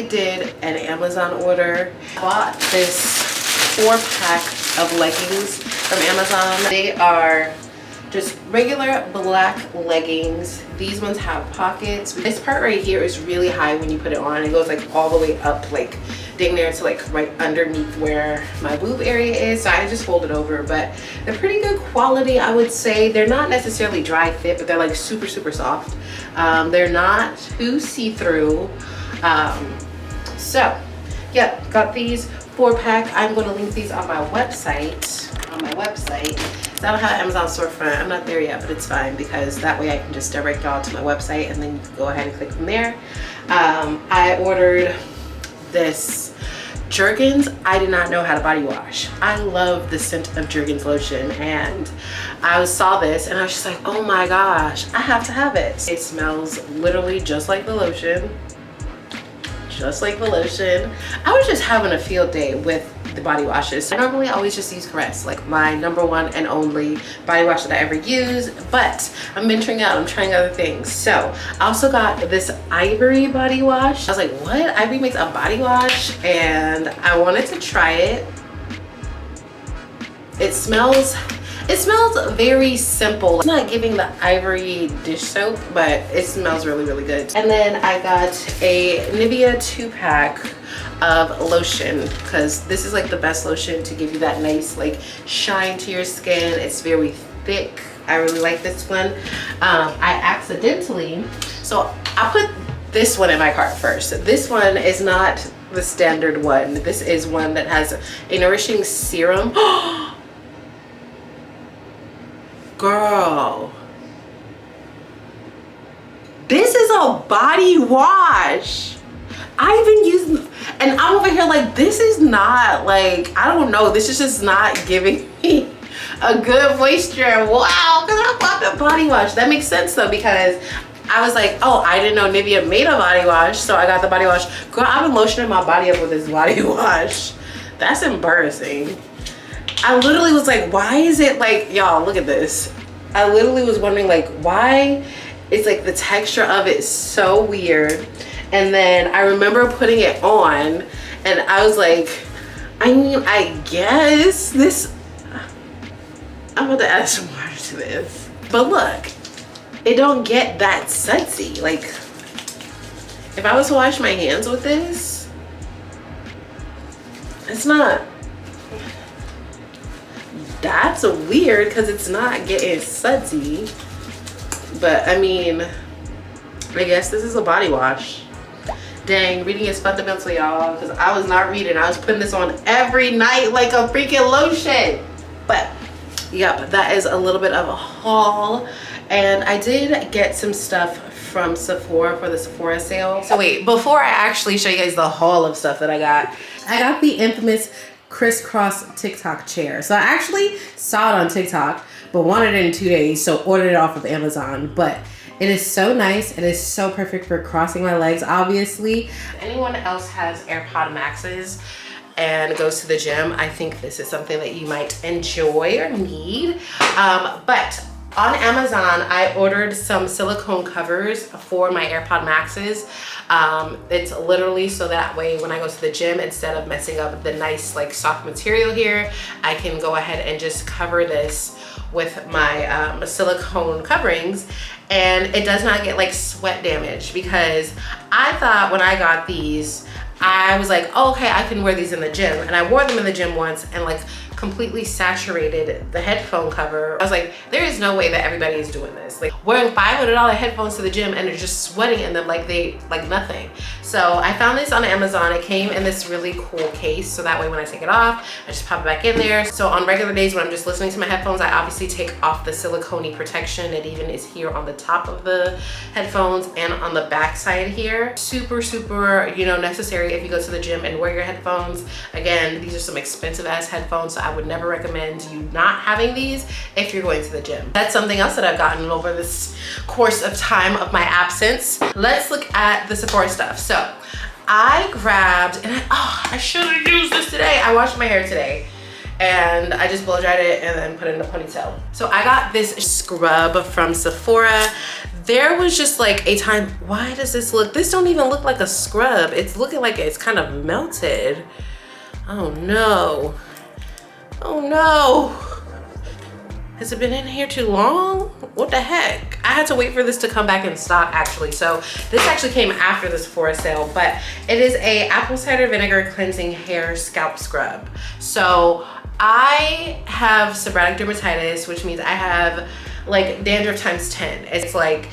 I did an Amazon order. I bought this 4-pack of leggings from Amazon. They are just regular black leggings. These ones have pockets. This part right here is really high when you put it on. It goes like all the way up, like dang near to like right underneath where my boob area is. So I just fold it over, but they're pretty good quality, I would say. They're not necessarily dry fit, but they're like super, super soft. They're not too see-through. So yeah, got these 4-pack. I'm going to link these on my website. I don't have Amazon storefront. I'm not there yet, but it's fine because that way I can just direct y'all to my website and then you can go ahead and click from there. I ordered this Jergens. I did not know how to body wash. I love the scent of Jergens lotion, and I saw this and I was just like, oh my gosh, I have to have it. It smells literally just like the lotion. Just like the lotion. I was just having a field day with the body washes. I normally always just use Caress, like my #1 and only body wash that I ever use, but I'm venturing out, I'm trying other things. So I also got this Ivory body wash. I was like, what? Ivory makes a body wash? And I wanted to try it. It smells very simple. It's not giving the Ivory dish soap, but it smells really, really good. And then I got a Nivea 2-pack of lotion, because this is like the best lotion to give you that nice like shine to your skin. It's very thick. I really like this one. I accidentally, so I put this one in my cart first. This one is not the standard one. This is one that has a nourishing serum. Girl, this is a body wash. I've been using, and I'm over here like, this is not like, I don't know, this is just not giving me a good moisture. Wow, because I bought the body wash. That makes sense though, because I was like, oh, I didn't know Nivea made a body wash, so I got the body wash. Girl, I've been lotioning my body up with this body wash. That's embarrassing. I literally was like, why is it like, y'all, look at this. I literally was wondering like, why it's like the texture of it is so weird. And then I remember putting it on and I was like, I mean, I guess this, I'm about to add some water to this. But look, it don't get that sudsy. Like, if I was to wash my hands with this, it's not, that's weird because it's not getting sudsy. But I mean, I guess this is a body wash. Dang, reading is fundamental, y'all, because I was not reading. I was putting this on every night like a freaking lotion. But yep, that is a little bit of a haul. And I did get some stuff from Sephora for the Sephora sale. So wait, before I actually show you guys the haul of stuff that I got the infamous crisscross TikTok chair. So I actually saw it on TikTok, but wanted it in 2 days, so ordered it off of Amazon. But it is so nice. It is so perfect for crossing my legs, obviously. If anyone else has AirPod Maxes and goes to the gym, I think this is something that you might enjoy or need. But on Amazon, I ordered some silicone covers for my AirPod Maxes. It's literally so that way when I go to the gym, instead of messing up the nice like soft material here, I can go ahead and just cover this with my silicone coverings, and it does not get like sweat damage. Because I thought when I got these, I was like, oh, okay, I can wear these in the gym. And I wore them in the gym once and like completely saturated the headphone cover. I was like, there is no way that everybody is doing this. Like wearing $500 headphones to the gym and they're just sweating in them like nothing. So I found this on Amazon. It came in this really cool case, so that way when I take it off, I just pop it back in there. So on regular days when I'm just listening to my headphones, I obviously take off the silicone protection. It even is here on the top of the headphones and on the back side here. Super, super, you know, necessary if you go to the gym and wear your headphones. Again, these are some expensive ass headphones, so I would never recommend you not having these if you're going to the gym. That's something else that I've gotten over this course of time of my absence. Let's look at the Sephora stuff. So I grabbed, and I should have used this today. I washed my hair today and I just blow dried it and then put it in a ponytail. So I got this scrub from Sephora. there was just like a time, why does this don't even look like a scrub. It's looking like it's kind of melted. Oh no. Oh no. Has it been in here too long? What the heck? I had to wait for this to come back in stock actually. So this actually came after the Sephora sale, but it is a apple cider vinegar cleansing hair scalp scrub. So I have seborrheic dermatitis, which means I have like dandruff times 10. It's like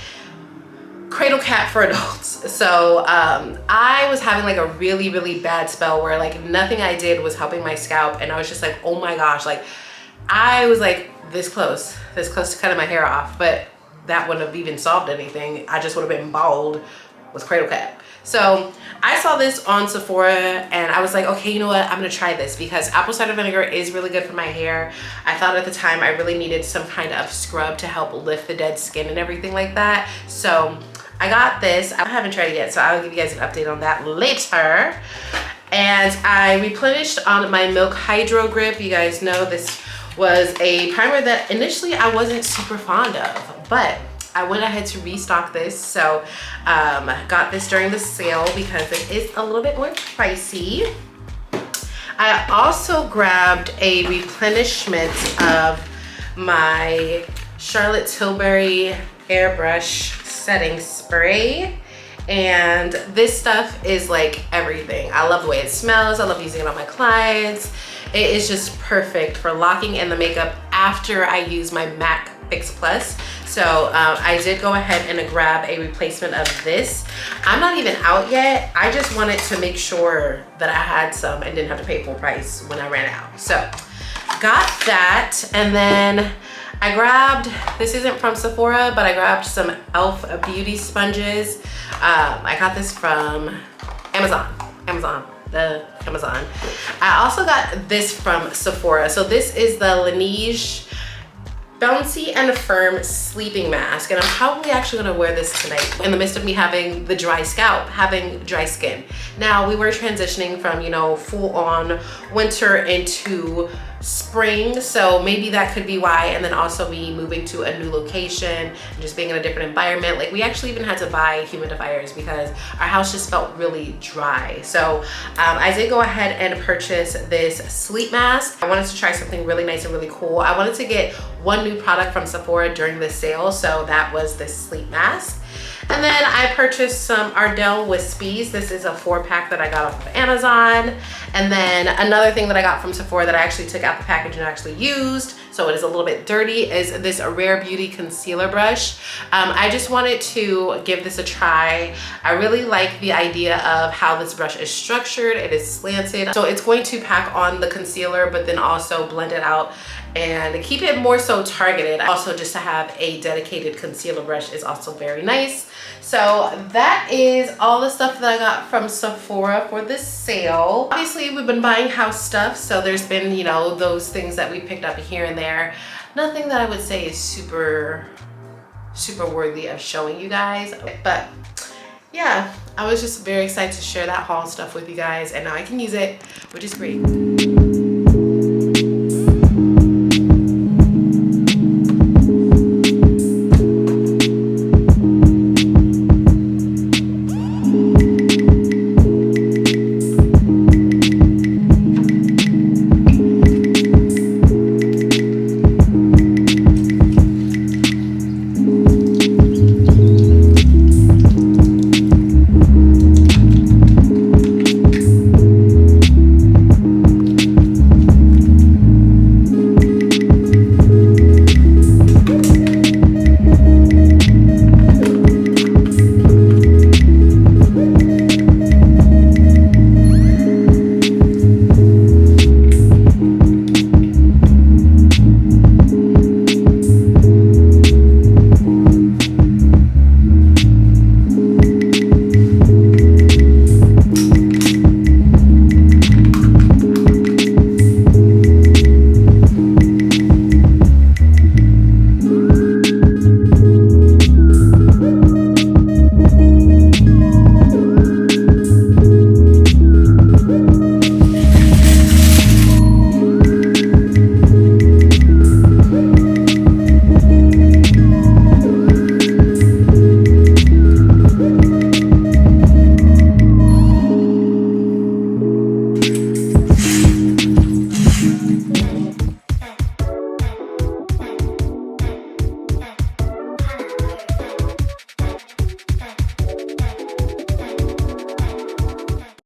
cradle cap for adults. So I was having like a really, really bad spell where like nothing I did was helping my scalp. And I was just like, oh my gosh, like I was like this close to cutting my hair off, but that wouldn't have even solved anything. I just would have been bald with cradle cap. So I saw this on Sephora and I was like, okay, you know what? I'm gonna try this because apple cider vinegar is really good for my hair. I thought at the time I really needed some kind of scrub to help lift the dead skin and everything like that. So I got this. I haven't tried it yet, so I'll give you guys an update on that later. And I replenished on my Milk Hydro Grip. You guys know this was a primer that initially I wasn't super fond of, but I went ahead to restock this. So got this during the sale because it is a little bit more pricey. I also grabbed a replenishment of my Charlotte Tilbury airbrush setting spray. And this stuff is like everything. I love the way it smells. I love using it on my clients. It is just perfect for locking in the makeup after I use my MAC Fix Plus. So I did go ahead and grab a replacement of this. I'm not even out yet. I just wanted to make sure that I had some and didn't have to pay full price when I ran out. So got that, and then I grabbed, this isn't from Sephora, but I grabbed some e.l.f. beauty sponges. I got this from Amazon. I also got this from Sephora. So this is the Laneige Bouncy and Firm Sleeping Mask, and I'm probably actually gonna wear this tonight in the midst of me having the dry scalp, having dry skin. Now we were transitioning from, you know, full on winter into spring, so maybe that could be why. And then also me moving to a new location and just being in a different environment. Like we actually even had to buy humidifiers because our house just felt really dry. So I did go ahead and purchase this sleep mask. I wanted to try something really nice and really cool. I wanted to get one new product from Sephora during the sale, so that was this sleep mask. And then I purchased some Ardell Wispies. This is a 4-pack that I got off of Amazon. And then another thing that I got from Sephora that I actually took out the package and actually used, so it is a little bit dirty, is this Rare Beauty concealer brush. I just wanted to give this a try. I really like the idea of how this brush is structured. It is slanted, so it's going to pack on the concealer but then also blend it out and keep it more so targeted. Also, just to have a dedicated concealer brush is also very nice. So that is all the stuff that I got from Sephora for this sale. Obviously, we've been buying house stuff, so there's been, you know, those things that we picked up here and there. Nothing that I would say is super worthy of showing you guys, but yeah, I was just very excited to share that haul stuff with you guys, and now I can use it, which is great.